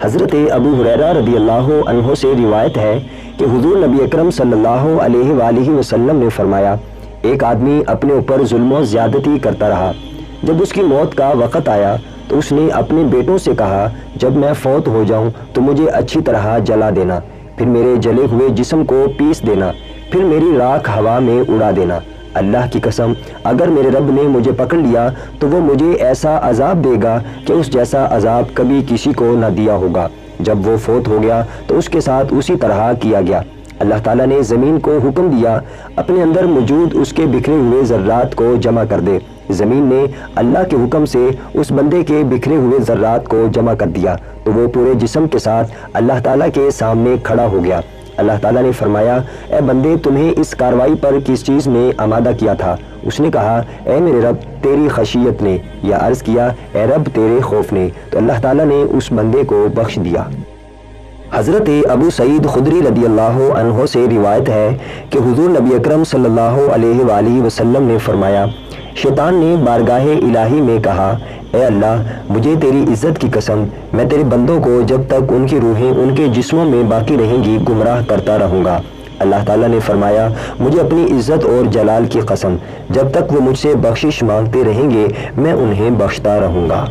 حضرت ابو ہریرہ رضی اللہ عنہ سے روایت ہے کہ حضور نبی اکرم صلی اللہ علیہ وآلہ وسلم نے فرمایا، ایک آدمی اپنے اوپر ظلم و زیادتی کرتا رہا۔ جب اس کی موت کا وقت آیا تو اس نے اپنے بیٹوں سے کہا، جب میں فوت ہو جاؤں تو مجھے اچھی طرح جلا دینا، پھر میرے جلے ہوئے جسم کو پیس دینا، پھر میری راکھ ہوا میں اڑا دینا۔ اللہ کی قسم، اگر میرے رب نے مجھے پکڑ لیا تو وہ مجھے ایسا عذاب دے گا کہ اس جیسا عذاب کبھی کسی کو نہ دیا ہوگا۔ جب وہ فوت ہو گیا تو اس کے ساتھ اسی طرح کیا گیا۔ اللہ تعالیٰ نے زمین کو حکم دیا اپنے اندر موجود اس کے بکھرے ہوئے ذرات کو جمع کر دے۔ زمین نے اللہ کے حکم سے اس بندے کے بکھرے ہوئے ذرات کو جمع کر دیا تو وہ پورے جسم کے ساتھ اللہ تعالیٰ کے سامنے کھڑا ہو گیا۔ اللہ تعالیٰ نے فرمایا، اے بندے، تمہیں اس کاروائی پر کس چیز نے آمادہ کیا تھا؟ اس نے کہا، اے میرے رب، تیری خشیت نے، یا عرض کیا، اے رب تیرے خوف نے۔ تو اللہ تعالیٰ نے اس بندے کو بخش دیا۔ حضرت ابو سعید خدری رضی اللہ عنہ سے روایت ہے کہ حضور نبی اکرم صلی اللہ علیہ وآلہ وسلم نے فرمایا، شیطان نے بارگاہ الہی میں کہا، اے اللہ، مجھے تیری عزت کی قسم، میں تیرے بندوں کو جب تک ان کی روحیں ان کے جسموں میں باقی رہیں گی گمراہ کرتا رہوں گا۔ اللہ تعالیٰ نے فرمایا، مجھے اپنی عزت اور جلال کی قسم، جب تک وہ مجھ سے بخشش مانگتے رہیں گے میں انہیں بخشتا رہوں گا۔